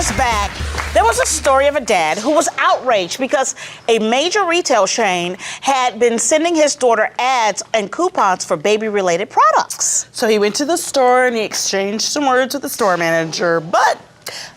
years back, there was a story of a dad who was outraged because a major retail chain had been sending his daughter ads and coupons for baby-related products. So he went to the store and he exchanged some words with the store manager, but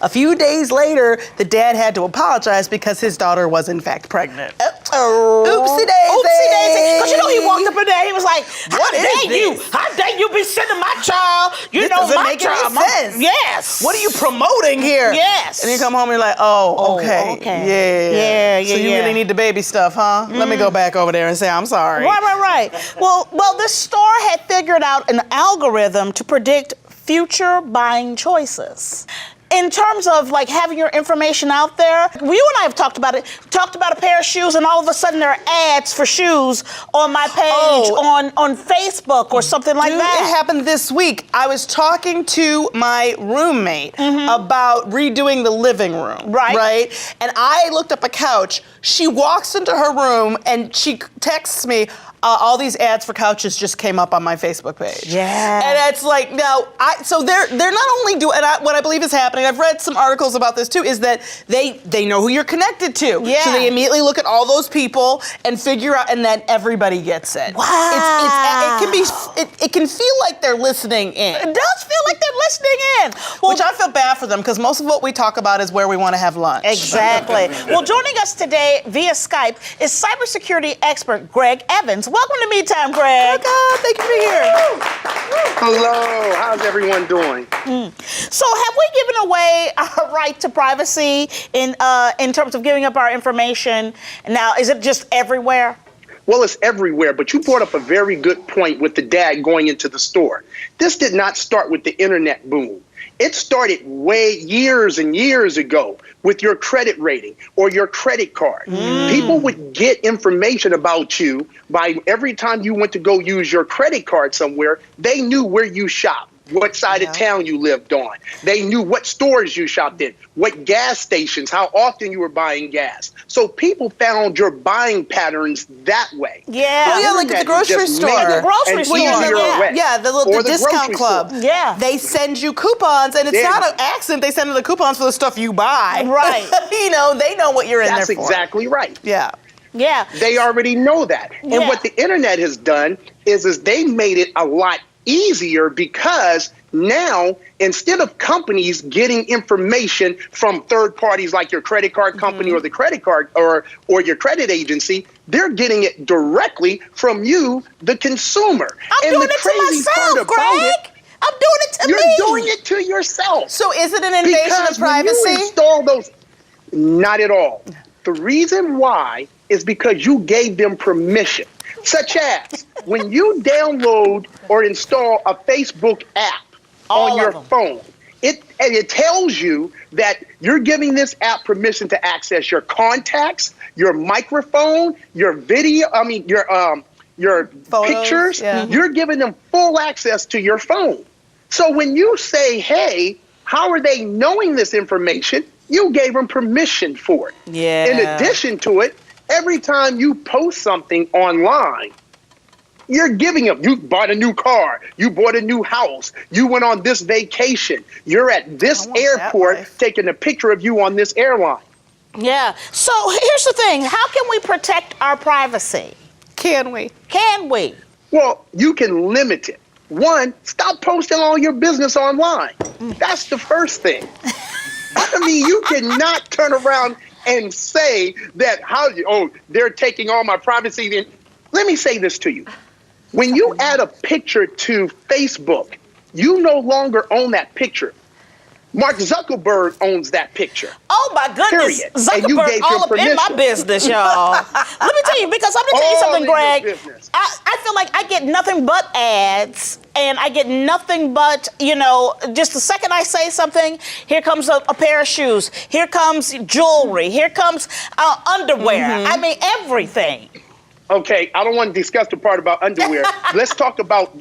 a few days later, the dad had to apologize because his daughter was in fact pregnant. Oopsie daisy. Oopsie daisy. Because you know he walked up in there, he was like, how dare you be sending my child, This doesn't make any sense. Yes. What are you promoting here? Yes. And you come home and you're like, okay. Yeah. So you really need the baby stuff, huh? Let me go back over there and say, I'm sorry. Right. Well, the store had figured out an algorithm to predict future buying choices. In terms of like having your information out there, you and I have talked about it. Talked about a pair of shoes, and all of a sudden there are ads for shoes on my page on Facebook or something like that. It happened this week. I was talking to my roommate about redoing the living room. Right? And I looked up a couch. She walks into her room and she texts me, all these ads for couches just came up on my Facebook page. Yeah. And it's like, now, so they're not only doing, what I believe is happening, I've read some articles about this too, is that they know who you're connected to. Yeah. So they immediately look at all those people and figure out, and then everybody gets it. Wow. It can feel like they're listening in. It does feel like they're listening in. Well, which I feel bad for them, because most of what we talk about is where we want to have lunch. Exactly. Well, joining us today via Skype is cybersecurity expert Greg Evans. Welcome to Me Time, Greg. Thank you for being here. Hello, how's everyone doing? So have we given away our right to privacy in terms of giving up our information? Now, is it just everywhere? Well, it's everywhere, but you brought up a very good point with the dad going into the store. This did not start with the internet boom. It started years and years ago with your credit rating or your credit card. People would get information about you by every time you went to go use your credit card somewhere, they knew where you shopped, what side of town you lived on. They knew what stores you shopped in, what gas stations, how often you were buying gas. So people found your buying patterns that way. Yeah. Oh, yeah, like at the grocery store. The grocery store. Yeah, the discount club. Store. Yeah. They send you coupons, and it's not an accident they send you the coupons for the stuff you buy. Right. They know what you're in there for. That's exactly right. Yeah. Yeah. They already know that. And what the internet has done is they made it a lot easier, because now, instead of companies getting information from third parties like your credit card company or the credit card or your credit agency, they're getting it directly from you, the consumer. I'm doing it to myself, Greg. I'm doing it to me. You're doing it to yourself. So is it an invasion of privacy? When you install those, not at all. The reason why is because you gave them permission. Such as when you download or install a Facebook app on your phone, it tells you that you're giving this app permission to access your contacts, your microphone, your video, your photos, pictures. You're giving them full access to your phone. So when you say, hey, how are they knowing this information? You gave them permission for it. Yeah. In addition to it, every time you post something online, you're giving them, you bought a new car, you bought a new house, you went on this vacation, you're at this airport taking a picture of you on this airline. Yeah. So here's the thing. How can we protect our privacy? Can we? Can we? Well, you can limit it. One, stop posting all your business online. That's the first thing. I mean, you cannot turn around and say that they're taking all my privacy. Let me say this to you. When you add a picture to Facebook, you no longer own that picture. Mark Zuckerberg owns that picture. Oh my goodness. Period. Zuckerberg all up in my business, y'all. Let me tell you, because I'm going to tell you something, Greg. I feel like I get nothing but ads, and I get nothing but, just the second I say something, here comes a pair of shoes, here comes jewelry, here comes underwear. I mean, everything. Okay, I don't want to discuss the part about underwear. Let's talk about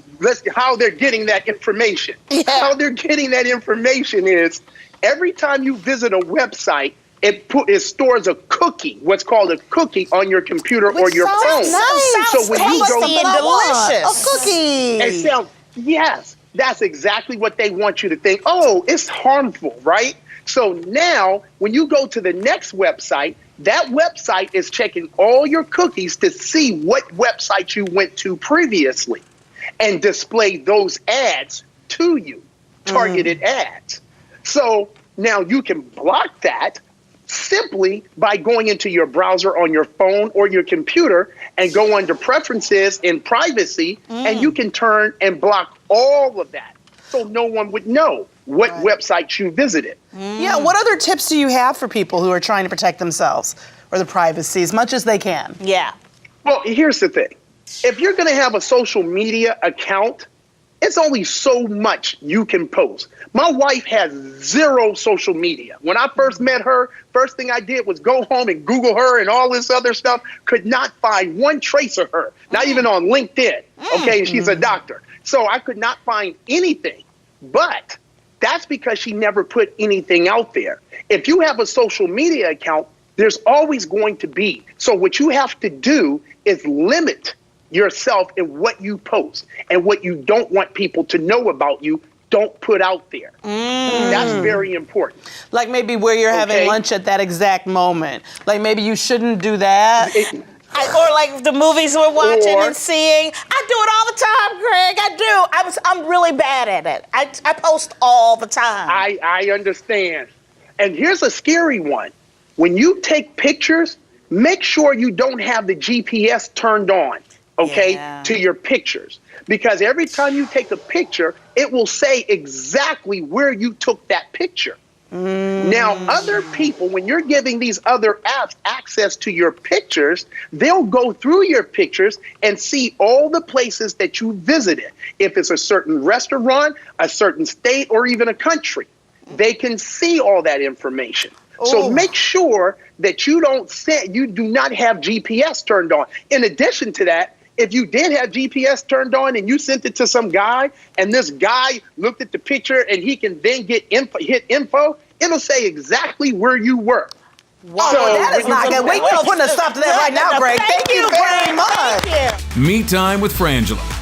how they're getting that information. Yeah. How they're getting that information is every time you visit a website, it stores a cookie, what's called a cookie, on your computer or your phone. Nice. So when you go delicious. A cookie. It sounds, yes, that's exactly what they want you to think. Oh, it's harmful, right? So now when you go to the next website, that website is checking all your cookies to see what website you went to previously and display those ads to you, targeted ads. So now you can block that simply by going into your browser on your phone or your computer and go under preferences and privacy, and you can turn and block all of that so no one would know what website you visited. Yeah, what other tips do you have for people who are trying to protect themselves or the privacy as much as they can? Yeah. Well, here's the thing. If you're going to have a social media account, it's only so much you can post. My wife has 0 social media. When I first met her, first thing I did was go home and Google her and all this other stuff. Could not find one trace of her, not even on LinkedIn. Okay, and she's a doctor. So I could not find anything. But that's because she never put anything out there. If you have a social media account, there's always going to be. So what you have to do is limit yourself in what you post, and what you don't want people to know about you, don't put out there. That's very important. Like maybe where you're having lunch at that exact moment. Like maybe you shouldn't do that. Or like the movies we're watching and seeing. I do it all the time, Greg. I do. I'm really bad at it. I post all the time. I understand. And here's a scary one. When you take pictures, make sure you don't have the GPS turned on, to your pictures. Because every time you take a picture, it will say exactly where you took that picture. Now, other people, when you're giving these other apps access to your pictures, they'll go through your pictures and see all the places that you visited. If it's a certain restaurant, a certain state, or even a country, they can see all that information. So make sure that you do not have GPS turned on. In addition to that, if you did have GPS turned on and you sent it to some guy, and this guy looked at the picture and he can then hit info, it'll say exactly where you were. Wow, so that is not good. We're putting a stop to that right now, Greg. Thank you very much. Me Time with Frangela.